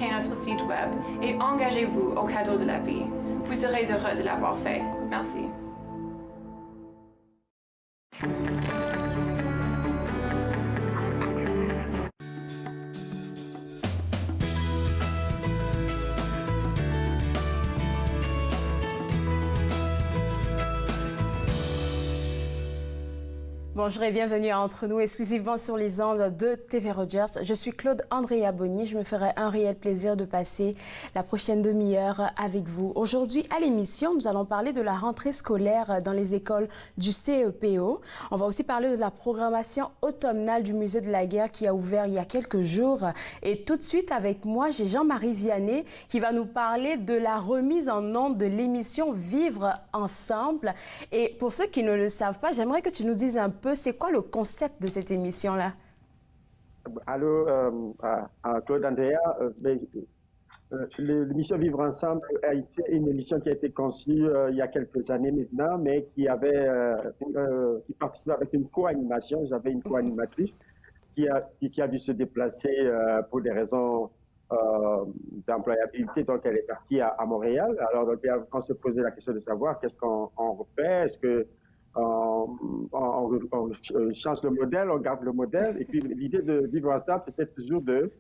visitez notre site web et engagez-vous au cadeau de la vie. Vous serez heureux de l'avoir fait. Merci. Bonjour et bienvenue à Entre nous, exclusivement sur les ondes de TV Rogers. Je suis Claude Andrea Bonny. Je me ferai un réel plaisir de passer la prochaine demi-heure avec vous. Aujourd'hui, à l'émission, nous allons parler de la rentrée scolaire dans les écoles du CEPO. On va aussi parler de la programmation automnale du Musée de la Guerre qui a ouvert il y a quelques jours. Et tout de suite, avec moi, j'ai Jean-Marie Vianney qui va nous parler de la remise en ondes de l'émission Vivre ensemble. Et pour ceux qui ne le savent pas, j'aimerais que tu nous dises un peu c'est quoi le concept de cette émission-là? Allô, Claude Andrea. L'émission Vivre Ensemble a été une émission qui a été conçue il y a quelques années maintenant, mais qui participait avec une co-animation. J'avais une co-animatrice qui a dû se déplacer pour des raisons d'employabilité, donc elle est partie à Montréal. Alors, donc, on se posait la question de savoir qu'est-ce qu'on refait, est-ce que on change le modèle, on garde le modèle. Et puis l'idée de Vivre Ensemble, c'était toujours de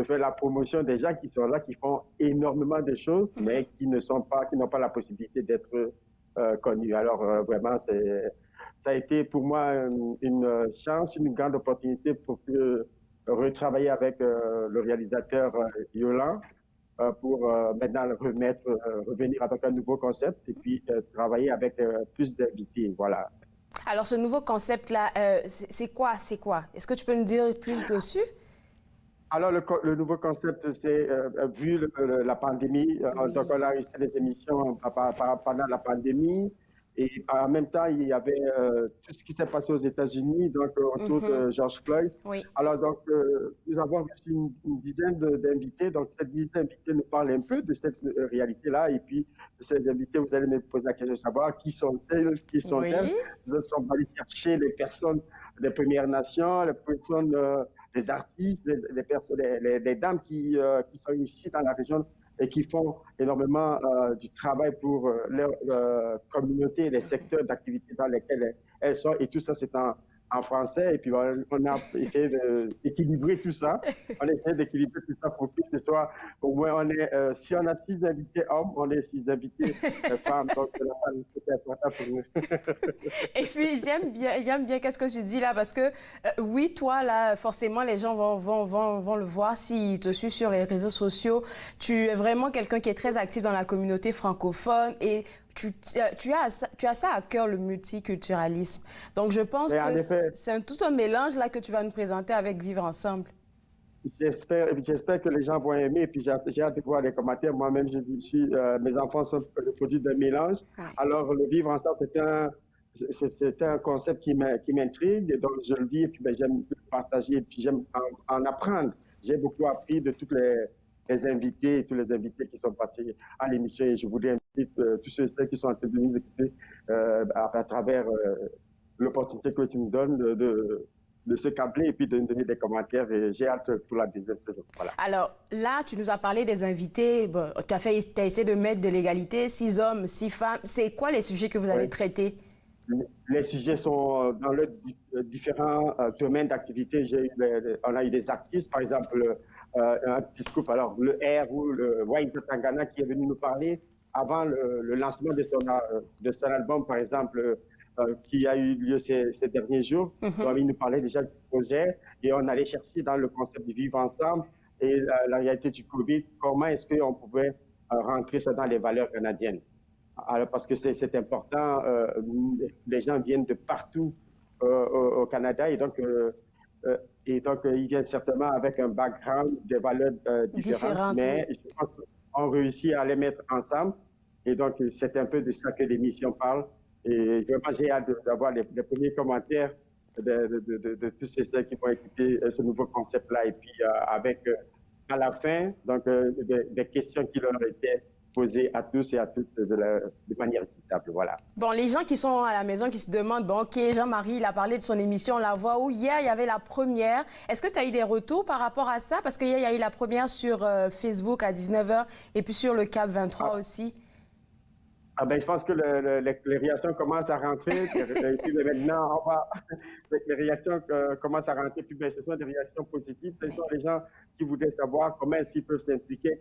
faire la promotion des gens qui sont là, qui font énormément de choses, mais qui n'ont pas la possibilité d'être connus. Alors vraiment, ça a été pour moi une chance, une grande opportunité pour retravailler avec le réalisateur Yolan, pour maintenant revenir avec un nouveau concept et puis travailler avec plus d'invités. Voilà. Alors, ce nouveau concept-là, c'est quoi? Est-ce que tu peux nous dire plus dessus? Alors, le nouveau concept, c'est vu la pandémie, donc on a réussi des émissions pendant la pandémie. Et en même temps, il y avait tout ce qui s'est passé aux États-Unis, donc autour de George Floyd. Oui. Alors, donc, nous avons reçu une dizaine d'invités. Donc, cette dizaine d'invités nous parlent un peu de cette réalité-là. Et puis, ces invités, vous allez me poser la question de savoir qui sont-elles, Oui. Nous sommes allés chercher les personnes des Premières Nations, les personnes, les artistes, les dames qui sont ici dans la région et qui font énormément du travail pour leur communauté, les secteurs d'activité dans lesquels elles sont. Et tout ça, c'est en français. Et puis, on a essayé d'équilibrer tout ça. On a essayé d'équilibrer tout ça pour que ce soit, au moins, si on a 6 invités hommes, on est 6 invités femmes. Donc, c'est important pour nous. Et puis, j'aime bien qu'est-ce que tu dis là, parce que oui, toi, là, forcément, les gens vont le voir s'ils te suivent sur les réseaux sociaux. Tu es vraiment quelqu'un qui est très actif dans la communauté francophone et tu as ça à cœur, le multiculturalisme. Donc, je pense que c'est tout un mélange là que tu vas nous présenter avec Vivre Ensemble. J'espère que les gens vont aimer. Et puis, j'ai hâte de voir les commentaires. Moi-même, mes enfants sont le produit d'un mélange. Ouais. Alors, le Vivre Ensemble, c'est un concept qui m'intrigue. Donc, je le vis et puis j'aime partager et puis j'aime en apprendre. J'ai beaucoup appris de toutes les invités et tous les invités qui sont passés à l'émission. Et je voudrais inviter tous ceux et celles qui sont en train de nous écouter à travers l'opportunité que tu me donnes de se câbler et puis de nous donner des commentaires. Et j'ai hâte pour la deuxième saison. Voilà. Alors là, tu nous as parlé des invités. Bon, tu as essayé de mettre de l'égalité, 6 hommes, 6 femmes. C'est quoi les sujets que vous avez traités? Les sujets sont dans le différents domaines d'activité. On a eu des artistes, par exemple, un petit scoop, alors le R ou le White Tangana qui est venu nous parler avant le lancement de son album, par exemple, qui a eu lieu ces derniers jours. Donc, il nous parlait déjà du projet et on allait chercher dans le concept de Vivre Ensemble et la réalité du COVID, comment est-ce qu'on pouvait rentrer ça dans les valeurs canadiennes. Alors, parce que c'est important, les gens viennent de partout au Canada et donc ils viennent certainement avec un background, des valeurs différentes, mais je pense qu'on réussit à les mettre ensemble et donc c'est un peu de ça que l'émission parle et vraiment j'ai hâte d'avoir les premiers commentaires de tous ceux qui vont écouter ce nouveau concept-là et puis avec à la fin donc des questions qui leur étaient disposé à tous et à toutes de manière équitable. Voilà. Bon, les gens qui sont à la maison, qui se demandent, bon, ok, Jean-Marie, il a parlé de son émission La Voix où hier, il y avait la première. Est-ce que tu as eu des retours par rapport à ça? Parce qu'hier, il y a eu la première sur Facebook à 19h et puis sur le Cap 23 aussi. Ah ben, je pense que les réactions commencent à rentrer. Et puis maintenant, les réactions commencent à rentrer. Puis ben, ce sont des réactions positives. Ce sont les gens qui voudraient savoir comment est-ce qu'ils peuvent s'impliquer,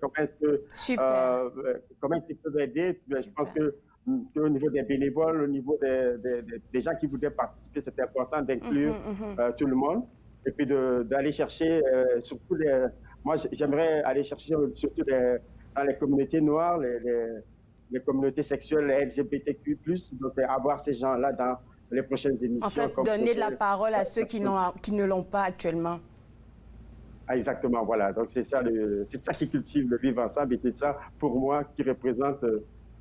comment ils peuvent aider. Puis, ben, je pense qu'au niveau des bénévoles, au niveau des gens qui voudraient participer, c'est important d'inclure tout le monde. Et puis d'aller chercher, surtout moi, j'aimerais aller chercher surtout dans les communautés noires, les communautés sexuelles LGBTQ+, donc avoir ces gens-là dans les prochaines émissions. En fait, donner de la parole à ceux qui ne l'ont pas actuellement. Ah, exactement, voilà. Donc c'est ça qui cultive le vivre ensemble et c'est ça, pour moi, qui représente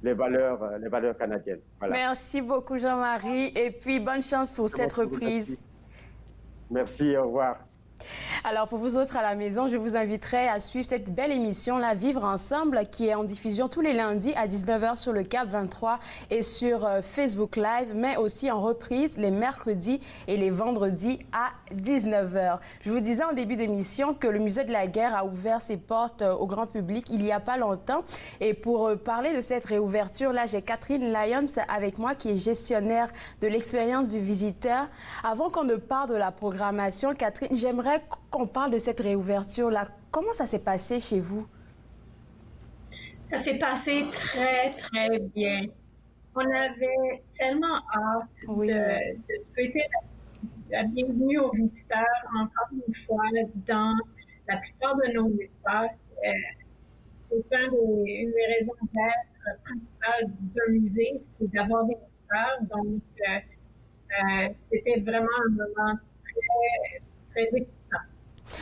les valeurs canadiennes. Voilà. Merci beaucoup, Jean-Marie. Et puis, bonne chance pour cette reprise. Merci, au revoir. Alors, pour vous autres à la maison, je vous inviterai à suivre cette belle émission, La Vivre Ensemble, qui est en diffusion tous les lundis à 19h sur le Cap 23 et sur Facebook Live, mais aussi en reprise les mercredis et les vendredis à 19h. Je vous disais en début d'émission que le Musée de la Guerre a ouvert ses portes au grand public il n'y a pas longtemps. Et pour parler de cette réouverture, là, j'ai Catherine Lyons avec moi, qui est gestionnaire de l'expérience du visiteur. Avant qu'on ne parle de la programmation, Catherine, j'aimerais qu'on parle de cette réouverture-là. Comment ça s'est passé chez vous? Ça s'est passé très, très bien. On avait tellement hâte de souhaiter la bienvenue aux visiteurs, encore une fois, dans la plupart de nos espaces. C'est une des raisons d'être principales d'un musée, c'est d'avoir des visiteurs. Donc, c'était vraiment un moment très, très excitant.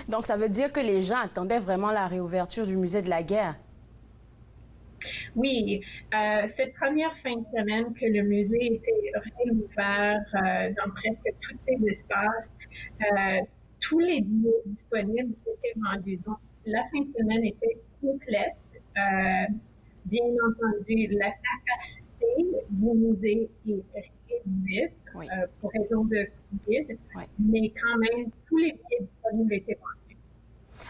Donc, ça veut dire que les gens attendaient vraiment la réouverture du Musée de la Guerre? Oui, cette première fin de semaine que le musée était réouvert dans presque tous ses espaces, tous les billets disponibles étaient vendus. Donc, la fin de semaine était complète. Bien entendu, la capacité du musée est réduite pour raison de COVID, mais quand même, tous les billets disponibles étaient vendus.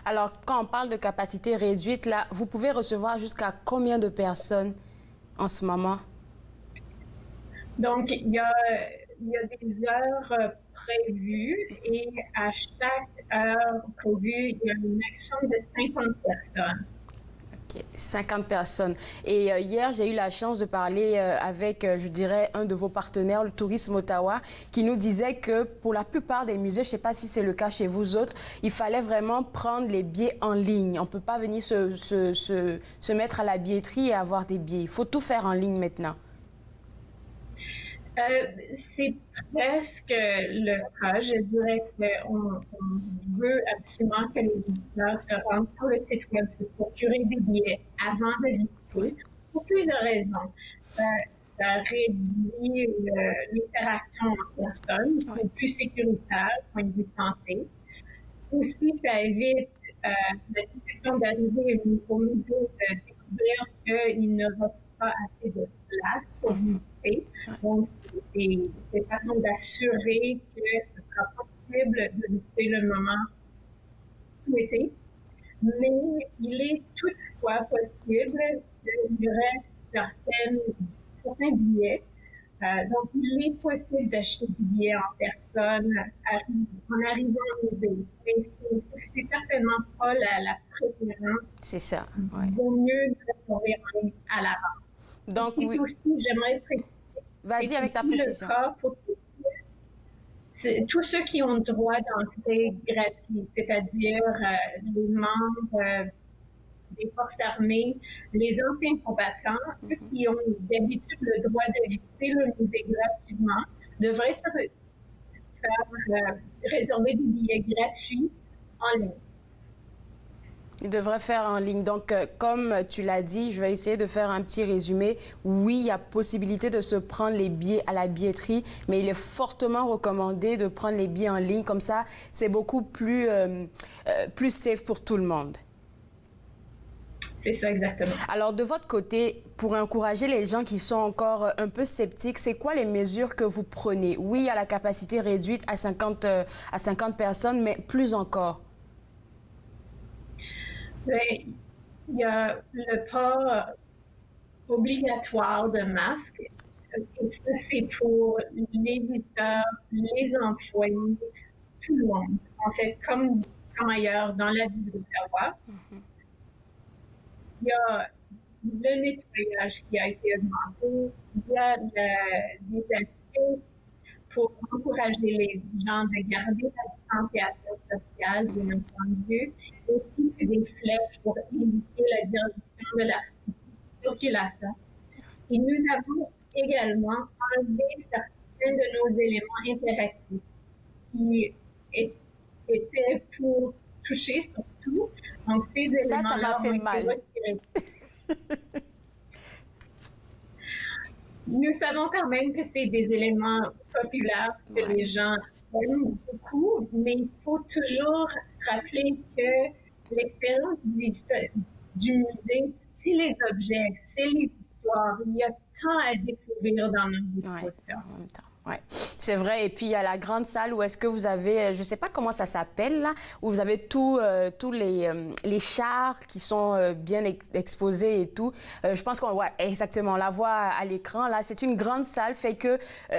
Alors, quand on parle de capacité réduite, là, vous pouvez recevoir jusqu'à combien de personnes en ce moment? Donc, il y a des heures prévues et à chaque heure prévue, il y a un maximum de 50 personnes. 50 personnes. Et hier, j'ai eu la chance de parler avec, je dirais, un de vos partenaires, le Tourisme Ottawa, qui nous disait que pour la plupart des musées, je ne sais pas si c'est le cas chez vous autres, il fallait vraiment prendre les billets en ligne. On ne peut pas venir se mettre à la billetterie et avoir des billets. Il faut tout faire en ligne maintenant. C'est presque le cas. Je dirais qu'on veut absolument que les visiteurs se rendent sur le site web, se procurer des billets avant de visiter, pour plusieurs raisons. Ça réduit l'interaction en personne, c'est plus sécuritaire, point de vue santé. Aussi, ça évite la situation d'arriver au niveau de découvrir qu'il ne reste pas assez de place pour visiter. Donc, c'est une façon d'assurer que ce sera possible de visiter le moment souhaité. Mais il est toutefois possible qu'il reste certains billets. Donc, il est possible d'acheter des billets en personne en arrivant au musée. Mais c'est certainement pas la préférence. C'est ça. Il vaut mieux réserver en ligne à l'avance. Donc, oui. Aussi, j'aimerais préciser. Vas-y avec ta précision. Tous ceux qui ont droit d'entrée gratuite, c'est-à-dire les membres des forces armées, les anciens combattants, ceux qui ont d'habitude le droit de visiter le musée gratuitement, devraient se faire réserver des billets gratuits en ligne. Il devrait faire en ligne. Donc, comme tu l'as dit, je vais essayer de faire un petit résumé. Oui, il y a possibilité de se prendre les billets à la billetterie, mais il est fortement recommandé de prendre les billets en ligne. Comme ça, c'est beaucoup plus safe pour tout le monde. C'est ça exactement. Alors, de votre côté, pour encourager les gens qui sont encore un peu sceptiques, c'est quoi les mesures que vous prenez? Oui, il y a la capacité réduite à 50 personnes, mais plus encore. Bien, il y a le port obligatoire de masque. Et ça, c'est pour les visiteurs, les employés, tout le monde. En fait, comme ailleurs dans la ville d'Ottawa. Il y a le nettoyage qui a été augmenté, il y a des actions pour encourager les gens de garder la distanciation sociale, bien entendu, et aussi des flèches pour indiquer la direction de la circulation. Et nous avons également enlevé certains de nos éléments interactifs qui étaient pour toucher surtout. Donc, ces éléments-là ont été retirés. Nous savons quand même que c'est des éléments populaires que les gens aiment beaucoup, mais il faut toujours se rappeler que l'expérience du musée, c'est les objets, c'est les histoires. Il y a tant à découvrir dans notre exposition. Oui, c'est vrai. Et puis, il y a la grande salle où est-ce que vous avez, je ne sais pas comment ça s'appelle, là, où vous avez tous les chars qui sont bien exposés et tout. Je pense qu'on voit exactement, on la voit à l'écran. Là, c'est une grande salle, fait que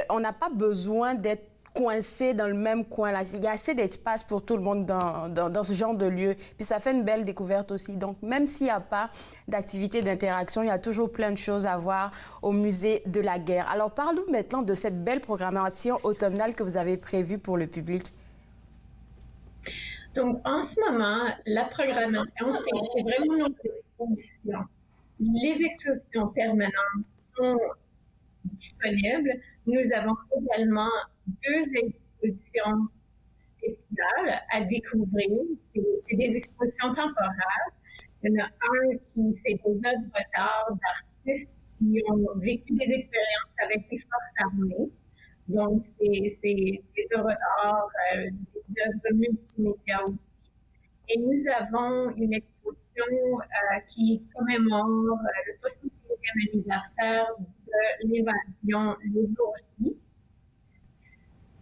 on n'a pas besoin d'être coincé dans le même coin. Là. Il y a assez d'espace pour tout le monde dans ce genre de lieu. Puis ça fait une belle découverte aussi. Donc, même s'il n'y a pas d'activité d'interaction, il y a toujours plein de choses à voir au Musée de la Guerre. Alors, parle-nous maintenant de cette belle programmation automnale que vous avez prévue pour le public. Donc, en ce moment, la programmation, c'est vraiment notre exposition. Les expositions permanentes sont disponibles. Nous avons également 2 expositions spéciales à découvrir. C'est des expositions temporaires. Il y en a un qui c'est des œuvres d'art d'artistes qui ont vécu des expériences avec les forces armées. Donc, c'est des œuvres d'art, des œuvres multimédia aussi. Et nous avons une exposition qui commémore le 75e anniversaire de l'évasion les jours J.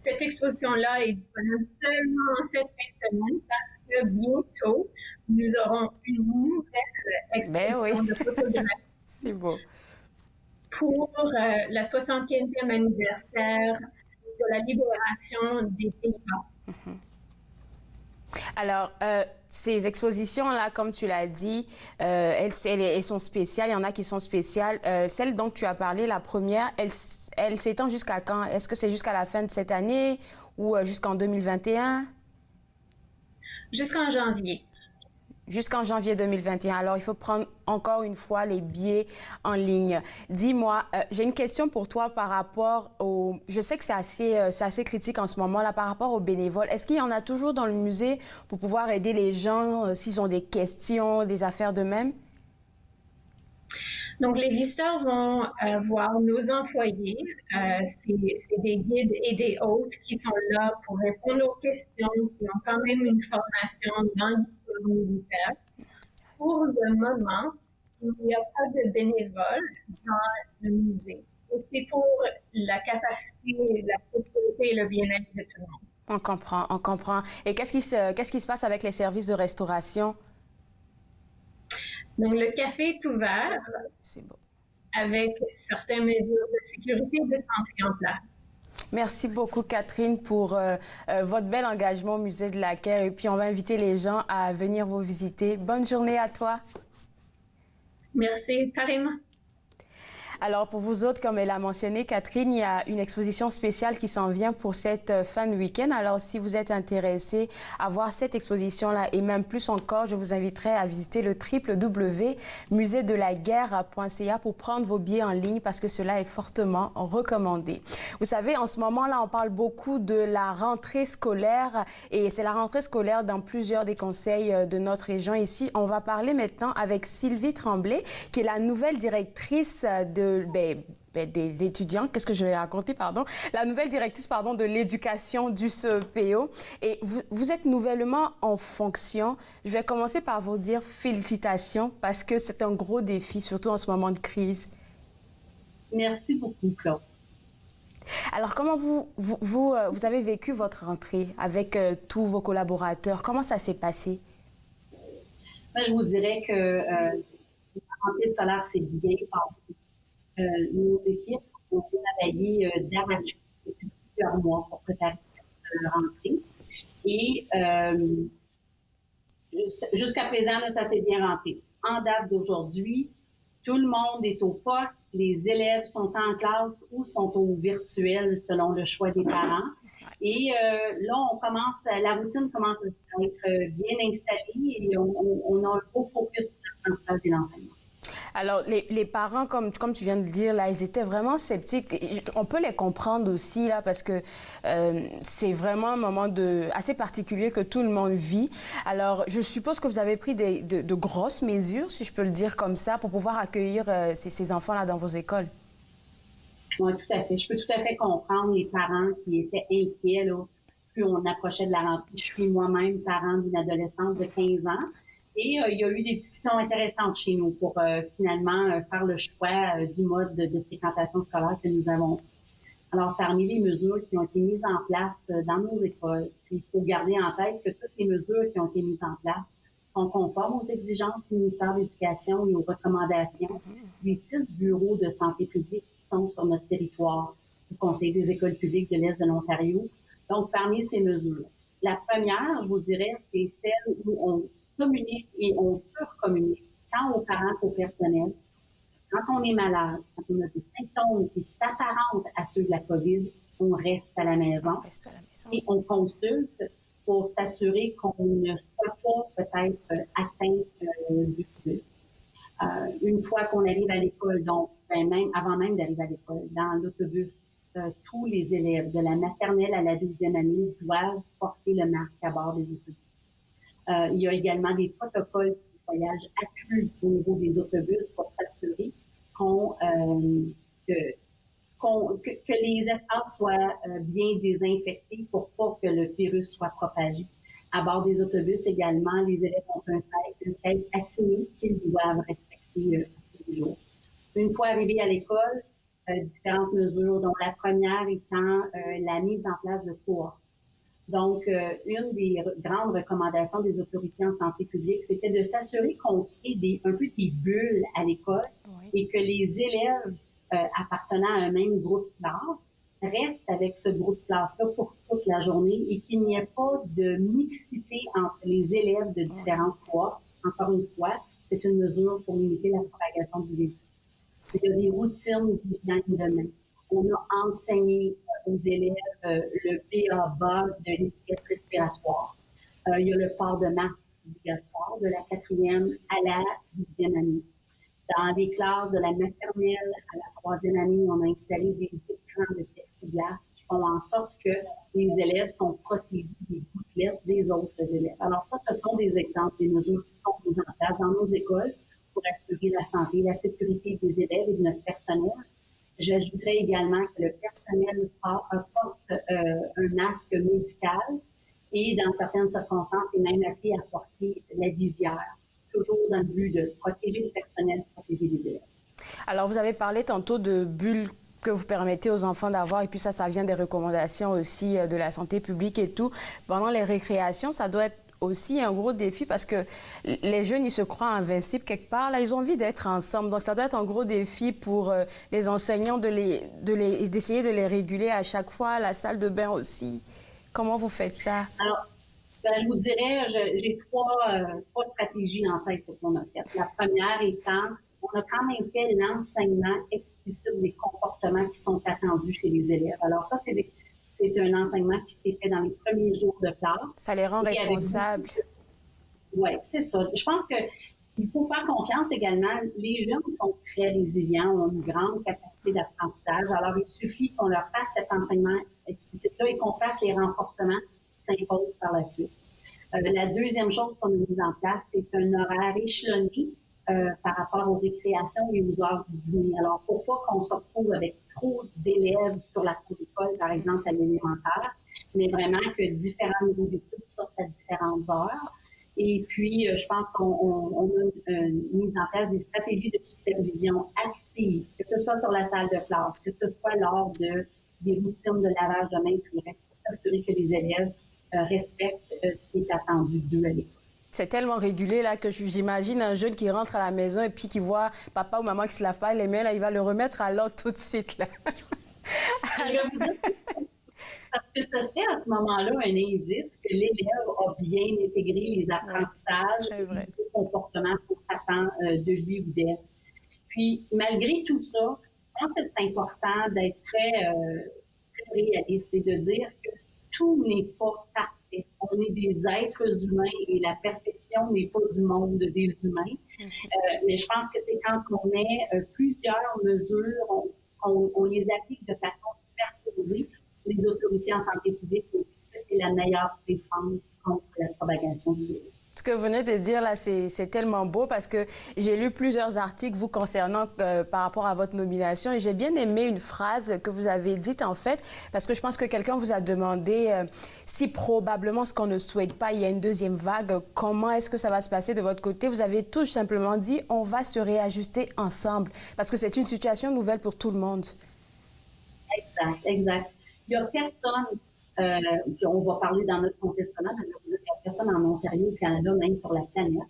Cette exposition-là est disponible seulement en cette fin de semaine parce que bientôt, nous aurons une nouvelle exposition de photographie. C'est beau. Pour le 75e anniversaire de la libération des Pays-Bas. Alors, ces expositions-là, comme tu l'as dit, elles sont spéciales. Il y en a qui sont spéciales. Celle dont tu as parlé, la première, elle s'étend jusqu'à quand? Est-ce que c'est jusqu'à la fin de cette année ou jusqu'en 2021? Jusqu'en janvier. Jusqu'en janvier 2021. Alors, il faut prendre encore une fois les billets en ligne. Dis-moi, j'ai une question pour toi par rapport au... Je sais que c'est assez critique en ce moment-là par rapport aux bénévoles. Est-ce qu'il y en a toujours dans le musée pour pouvoir aider les gens s'ils ont des questions, des affaires de même? Donc, les visiteurs vont voir nos employés. C'est des guides et des hôtes qui sont là pour répondre aux questions, qui ont quand même une formation dans l'histoire militaire. Pour le moment, il n'y a pas de bénévoles dans le musée. Et c'est pour la capacité, la sécurité et le bien-être de tout le monde. On comprend, on comprend. Et qu'est-ce qui se passe avec les services de restauration? Donc, le café est ouvert avec certaines mesures de sécurité et de santé en place. Merci beaucoup, Catherine, pour votre bel engagement au Musée de la Guerre. Et puis, on va inviter les gens à venir vous visiter. Bonne journée à toi. Merci, pareillement. Alors, pour vous autres, comme elle a mentionné, Catherine, il y a une exposition spéciale qui s'en vient pour cette fin de week-end. Alors, si vous êtes intéressé à voir cette exposition-là et même plus encore, je vous inviterai à visiter le www.museedelaguerre.ca pour prendre vos billets en ligne parce que cela est fortement recommandé. Vous savez, en ce moment-là, on parle beaucoup de la rentrée scolaire et c'est la rentrée scolaire dans plusieurs des conseils de notre région. Ici, on va parler maintenant avec Sylvie Tremblay, qui est la nouvelle directrice des étudiants, qu'est-ce que je vais raconter, pardon, la nouvelle directrice, pardon, de l'éducation du CEPO. Et vous êtes nouvellement en fonction. Je vais commencer par vous dire félicitations parce que c'est un gros défi, surtout en ce moment de crise. Merci beaucoup, Claude. Alors, comment vous avez vécu votre rentrée avec tous vos collaborateurs? Comment ça s'est passé? Moi, je vous dirais que la rentrée scolaire s'est bien passée. Nos équipes ont travaillé d'arrache depuis plusieurs mois pour préparer la rentrée. Et jusqu'à présent, là, ça s'est bien rentré. En date d'aujourd'hui, tout le monde est au poste, les élèves sont en classe ou sont au virtuel selon le choix des parents. Et là, la routine commence à être bien installée et on a un gros focus sur l'apprentissage et l'enseignement. Alors, les parents, comme tu viens de le dire, là, ils étaient vraiment sceptiques. On peut les comprendre aussi, là, parce que c'est vraiment un moment assez particulier que tout le monde vit. Alors, je suppose que vous avez pris de grosses mesures, si je peux le dire comme ça, pour pouvoir accueillir ces enfants-là dans vos écoles. Oui, tout à fait. Je peux tout à fait comprendre les parents qui étaient inquiets, là, plus on approchait de la rentrée. Je suis moi-même parent d'une adolescente de 15 ans. Et il y a eu des discussions intéressantes chez nous pour finalement faire le choix du mode de fréquentation scolaire que nous avons. Alors, parmi les mesures qui ont été mises en place dans nos écoles, il faut garder en tête que toutes les mesures qui ont été mises en place sont conformes aux exigences du ministère de l'Éducation et aux recommandations des 6 bureaux de santé publique qui sont sur notre territoire, le Conseil des écoles publiques de l'Est de l'Ontario. Donc, parmi ces mesures, la première, je vous dirais, c'est celle où on communique et on peut communiquer tant aux parents qu'au personnel. Quand on est malade, quand on a des symptômes qui s'apparentent à ceux de la COVID, on reste à la maison et on consulte pour s'assurer qu'on ne soit pas peut-être atteint du virus. Une fois qu'on arrive à l'école, donc avant même d'arriver à l'école, dans l'autobus, tous les élèves de la maternelle à la 12e année doivent porter le masque à bord des autobus. Il y a également des protocoles de voyage accrus au niveau des autobus pour s'assurer que les espaces soient bien désinfectés pour pas que le virus soit propagé. À bord des autobus également, les élèves ont un siège assigné qu'ils doivent respecter tous les jours. Une fois arrivés à l'école, différentes mesures, dont la première étant la mise en place de cohortes. Donc, une des grandes recommandations des autorités en santé publique, c'était de s'assurer qu'on crée un peu des bulles à l'école et que les élèves appartenant à un même groupe de classe restent avec ce groupe de classe-là pour toute la journée et qu'il n'y ait pas de mixité entre les élèves de différentes classes. Encore une fois, c'est une mesure pour limiter la propagation du virus. Il y a des routines d'hygiène de main. On a enseigné aux élèves le BABA de l'étiquette respiratoire. Il y a le port de masque obligatoire de la 4e à la 12e année. Dans les classes de la maternelle à la 3e année, on a installé des écrans de plexiglas qui font en sorte que les élèves sont protégés des gouttelettes des autres élèves. Alors ça, ce sont des exemples des mesures qui sont mises en place dans nos écoles pour assurer la santé et la sécurité des élèves et de notre personnel. J'ajouterais également que le personnel porte un masque médical et dans certaines circonstances, est même appelé à porter la visière, toujours dans le but de protéger le personnel, de protéger les élèves. Alors, vous avez parlé tantôt de bulles que vous permettez aux enfants d'avoir, et puis ça vient des recommandations aussi de la santé publique et tout. Pendant les récréations, ça doit être aussi un gros défi parce que les jeunes, ils se croient invincibles quelque part. Là, ils ont envie d'être ensemble. Donc, ça doit être un gros défi pour les enseignants d'essayer de les réguler à chaque fois, la salle de bain aussi. Comment vous faites ça? Alors, je vous dirais, j'ai trois stratégies en tête pour qu'on a fait. La première étant, on a quand même fait l'enseignement explicite des comportements qui sont attendus chez les élèves. Alors ça, c'est un enseignement qui s'est fait dans les premiers jours de classe. Ça les rend responsables. Oui, c'est ça. Je pense qu'il faut faire confiance également. Les jeunes sont très résilients, ont une grande capacité d'apprentissage. Alors, il suffit qu'on leur fasse cet enseignement explicite-là et qu'on fasse les renforcements qui s'imposent par la suite. La deuxième chose qu'on a mise en place, c'est un horaire échelonné par rapport aux récréations et aux heures du dîner. Alors, pour pas qu'on se retrouve avec trop d'élèves sur la cour d'école, par exemple, à l'élémentaire, mais vraiment que différents niveaux d'études sortent à différentes heures. Et puis, je pense qu'on a mis en place des stratégies de supervision active, que ce soit sur la salle de classe, que ce soit lors des routines de lavage de mains, puis pour s'assurer que les élèves respectent ce qui est attendu d'eux à l'école. C'est tellement régulé là que j'imagine un jeune qui rentre à la maison et puis qui voit papa ou maman qui se lave pas les mains, là, il va le remettre à l'ordre tout de suite. Là. Je vais vous dire, parce que ce serait à ce moment-là un indice que l'élève a bien intégré les apprentissages et les comportements qu'on s'attend de lui ou d'elle. Puis, malgré tout ça, je pense que c'est important d'être très réaliste et de dire que tout n'est pas parfait. On est des êtres humains et la perfection n'est pas du monde des humains. Mais je pense que c'est quand on met plusieurs mesures, on les applique de façon superposée. Les autorités en santé publique nous disent que c'est la meilleure défense contre la propagation du virus. Ce que vous venez de dire là, c'est tellement beau parce que j'ai lu plusieurs articles vous concernant par rapport à votre nomination et j'ai bien aimé une phrase que vous avez dite en fait parce que je pense que quelqu'un vous a demandé si probablement ce qu'on ne souhaite pas, il y a une deuxième vague, comment est-ce que ça va se passer de votre côté? Vous avez tout simplement dit on va se réajuster ensemble parce que c'est une situation nouvelle pour tout le monde. Exact, exact. Il n'y a personne, puis on va parler dans notre contexte scolaire, mais il n'y a personne en Ontario, au Canada, même sur la planète,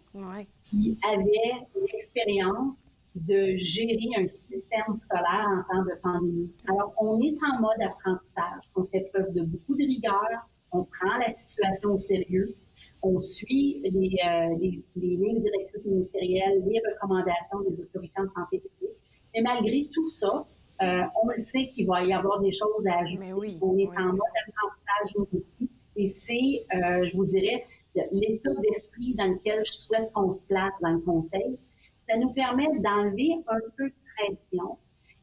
qui avait l'expérience de gérer un système scolaire en temps de pandémie. Alors, on est en mode apprentissage. On fait preuve de beaucoup de rigueur, on prend la situation au sérieux, on suit les lignes directrices ministérielles, les recommandations des autorités en santé publique. Mais malgré tout ça, on le sait qu'il va y avoir des choses à ajouter. On est en mode apprentissage nous aussi. Et c'est, je vous dirais, l'état d'esprit dans lequel je souhaite qu'on se place dans le conseil. Ça nous permet d'enlever un peu de pression.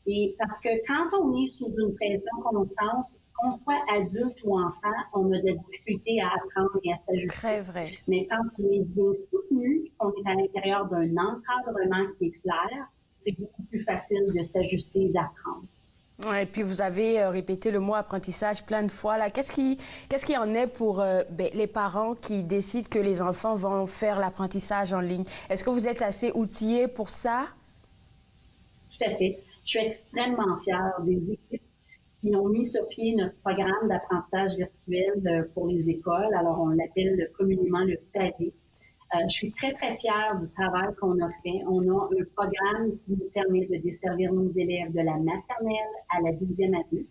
Et parce que quand on est sous une pression constante, qu'on soit adulte ou enfant, on a de la difficulté à apprendre et à s'ajuster. Très vrai. Mais quand on est bien soutenu, qu'on est à l'intérieur d'un encadrement qui est clair, c'est beaucoup plus facile de s'ajuster et d'apprendre. Ouais, et puis vous avez répété le mot apprentissage plein de fois. Là, qu'est-ce qui en est pour les parents qui décident que les enfants vont faire l'apprentissage en ligne? Est-ce que vous êtes assez outillés pour ça? Tout à fait. Je suis extrêmement fière des équipes qui ont mis sur pied notre programme d'apprentissage virtuel pour les écoles. Alors, on l'appelle communément le PAV. Je suis très, très fière du travail qu'on a fait. On a un programme qui nous permet de desservir nos élèves de la maternelle à la 12e année.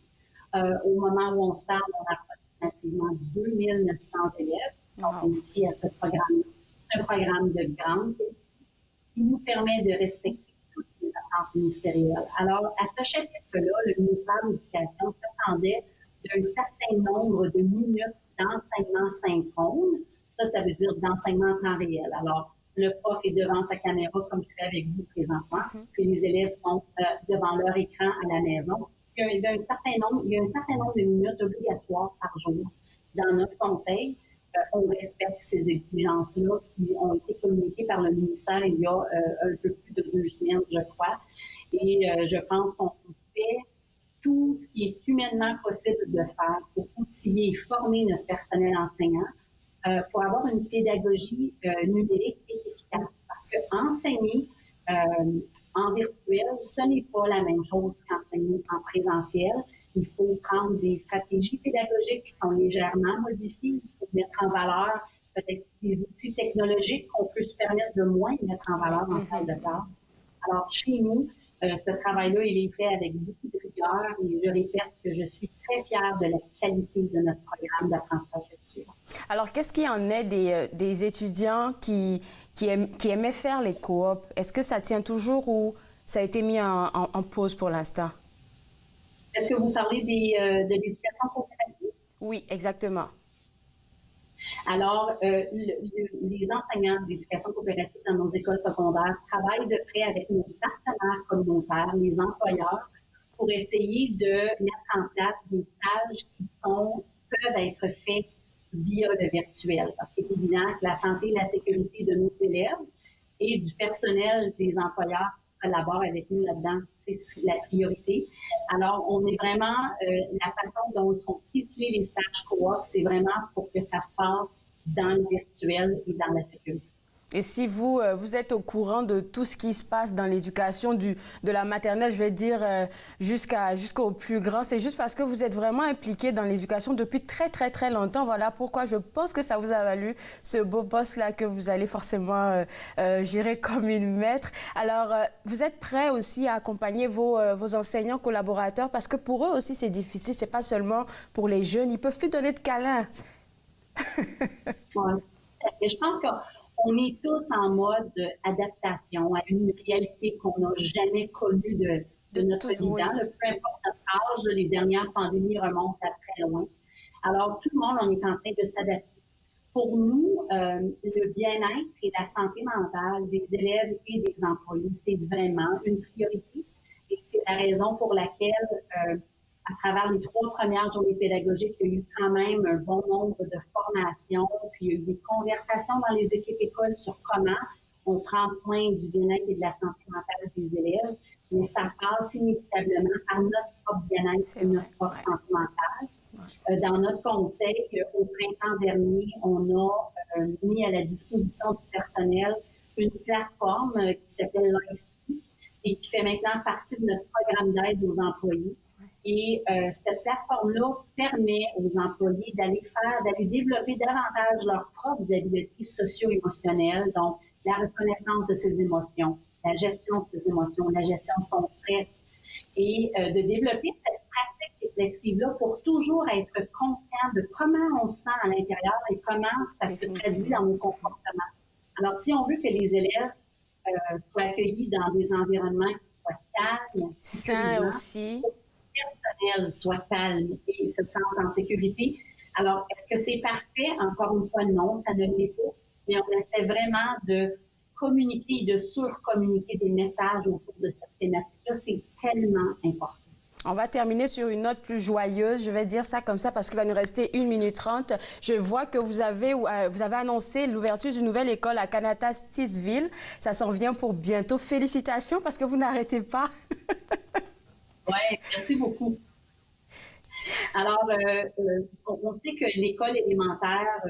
Au moment où on se parle, on a approximativement 2900 élèves qui sont inscrits à ce programme. C'est un programme de grande qualité qui nous permet de respecter toutes les attentes ministérielles. Alors, à ce chapitre-là, le ministère de l'Éducation s'attendait d'un certain nombre de minutes d'enseignement synchrone. Ça veut dire d'enseignement en temps réel. Alors, le prof est devant sa caméra, comme je fais avec vous présentement, puis les élèves sont devant leur écran à la maison. Il y a un certain nombre de minutes obligatoires par jour. Dans notre conseil, on respecte ces exigences-là qui ont été communiquées par le ministère il y a un peu plus de 2 semaines, je crois. Et je pense qu'on fait tout ce qui est humainement possible de faire pour outiller et former notre personnel enseignant pour avoir une pédagogie numérique et efficace. Parce que enseigner en virtuel, ce n'est pas la même chose qu'enseigner en présentiel. Il faut prendre des stratégies pédagogiques qui sont légèrement modifiées. Il faut mettre en valeur peut-être des outils technologiques qu'on peut se permettre de moins mettre en valeur en salle de classe. Alors, chez nous, ce travail-là, il est fait avec beaucoup de rigueur et je répète que je suis très fière de la qualité de notre programme d'apprentissage virtuel. Alors, qu'est-ce qu'il en est des étudiants qui aimaient faire les coops? Est-ce que ça tient toujours ou ça a été mis en pause pour l'instant? Est-ce que vous parlez de l'éducation coopérative? Oui, exactement. Alors, les enseignants d'éducation coopérative dans nos écoles secondaires travaillent de près avec nos partenaires communautaires, les employeurs, pour essayer de mettre en place des stages qui peuvent être faits via le virtuel. Parce qu'il est évident que la santé et la sécurité de nos élèves, et du personnel des employeurs qui collaborent avec nous là-dedans. C'est la priorité. Alors, on est vraiment, la façon dont sont ficelés les stages co-op, c'est vraiment pour que ça se passe dans le virtuel et dans la sécurité. Et si vous êtes au courant de tout ce qui se passe dans l'éducation de la maternelle, je vais dire jusqu'au plus grand, c'est juste parce que vous êtes vraiment impliqué dans l'éducation depuis très, très, très longtemps. Voilà pourquoi je pense que ça vous a valu ce beau poste-là que vous allez forcément gérer comme une maître. Alors, vous êtes prêt aussi à accompagner vos enseignants collaborateurs parce que pour eux aussi, c'est difficile. C'est pas seulement pour les jeunes. Ils peuvent plus donner de câlins. Ouais. Et je pense qu'on est tous en mode adaptation à une réalité qu'on n'a jamais connue de notre vivant. Oui. Peu importe notre âge, les dernières pandémies remontent à très loin. Alors, tout le monde, on est en train de s'adapter. Pour nous, le bien-être et la santé mentale des élèves et des employés, c'est vraiment une priorité. Et c'est la raison pour laquelle, à travers les 3 premières journées pédagogiques, il y a eu quand même un bon nombre de formations, puis il y a eu des conversations dans les équipes écoles sur comment on prend soin du bien-être et de la santé mentale des élèves, mais ça passe inévitablement par notre propre bien-être et notre propre santé mentale. Dans notre conseil, au printemps dernier, on a mis à la disposition du personnel une plateforme qui s'appelle LifeSpeak et qui fait maintenant partie de notre programme d'aide aux employés. Et cette plateforme-là permet aux employés d'aller développer davantage leurs propres habiletés socio-émotionnelles, donc la reconnaissance de ses émotions, la gestion de ses émotions, la gestion de son stress, et de développer cette pratique réflexive-là pour toujours être conscient de comment on se sent à l'intérieur et comment ça se traduit dans nos comportements. Alors, si on veut que les élèves soient accueillis dans des environnements qui soient calmes, sains aussi, personnel soit calme et se sente en sécurité. Alors, est-ce que c'est parfait? Encore une fois, non, ça ne l'est pas. Mais on essaie vraiment de communiquer et de surcommuniquer des messages autour de cette thématique-là. C'est tellement important. On va terminer sur une note plus joyeuse, je vais dire ça comme ça parce qu'il va nous rester 1 minute 30. Je vois que vous avez annoncé l'ouverture d'une nouvelle école à Kanata-Stisville. Ça s'en vient pour bientôt. Félicitations parce que vous n'arrêtez pas. Oui, merci beaucoup. Alors, on sait que l'école élémentaire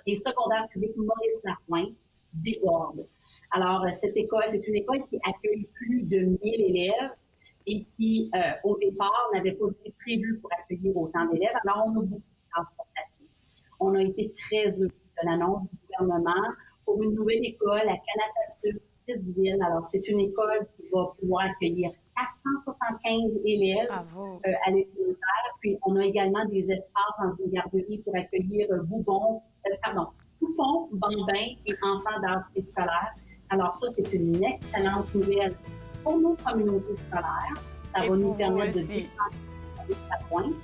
et secondaire publique Maurice Lapointe déborde. Alors, cette école, c'est une école qui accueille plus de 1000 élèves et qui, au départ, n'avait pas été prévue pour accueillir autant d'élèves. Alors, on a beaucoup de transportation. On a été très heureux de l'annonce du gouvernement pour une nouvelle école à Kanata-Stisville. Alors, c'est une école qui va pouvoir accueillir 475 élèves à l'élémentaire. Puis, on a également des espaces dans une garderie pour accueillir Poupon, Bambin et enfants d'âge préscolaire. Alors, ça, c'est une excellente nouvelle pour nos communautés scolaires. Ça va nous permettre de défendre sa pointe.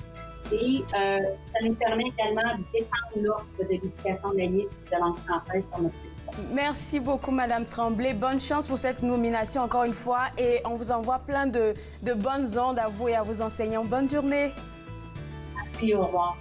Et ça nous permet également de défendre l'offre de l'éducation laïque de langue française sur notre territoire. Merci beaucoup, Madame Tremblay. Bonne chance pour cette nomination encore une fois. Et on vous envoie plein de bonnes ondes à vous et à vos enseignants. Bonne journée. Merci, au revoir.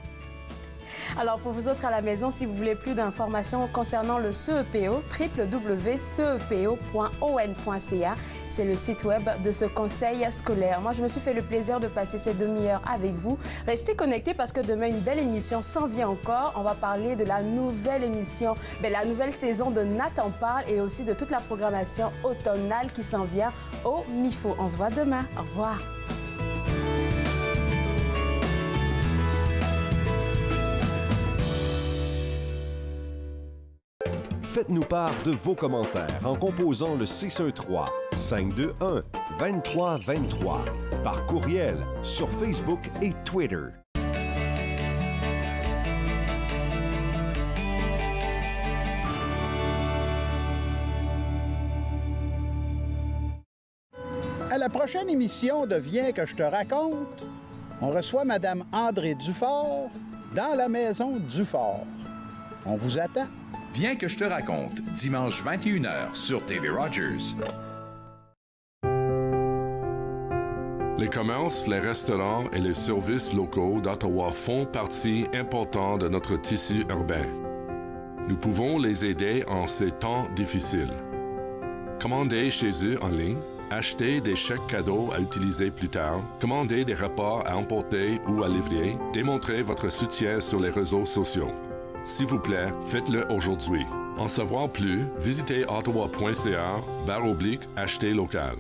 Alors, pour vous autres à la maison, si vous voulez plus d'informations concernant le CEPO, www.cepo.on.ca, c'est le site web de ce conseil scolaire. Moi, je me suis fait le plaisir de passer ces demi-heures avec vous. Restez connectés parce que demain, une belle émission s'en vient encore. On va parler de la nouvelle émission, la nouvelle saison de Nathan Parle et aussi de toute la programmation automnale qui s'en vient au MIFO. On se voit demain. Au revoir. Faites-nous part de vos commentaires en composant le 613-521-2323 par courriel sur Facebook et Twitter. À la prochaine émission de Viens que je te raconte, on reçoit Mme André Dufort dans la maison Dufort. On vous attend. Viens que je te raconte, dimanche 21h sur TV Rogers. Les commerces, les restaurants et les services locaux d'Ottawa font partie importante de notre tissu urbain. Nous pouvons les aider en ces temps difficiles. Commandez chez eux en ligne, achetez des chèques cadeaux à utiliser plus tard, commandez des repas à emporter ou à livrer, démontrez votre soutien sur les réseaux sociaux. S'il vous plaît, faites-le aujourd'hui. En savoir plus, visitez ottawa.ca/acheter local.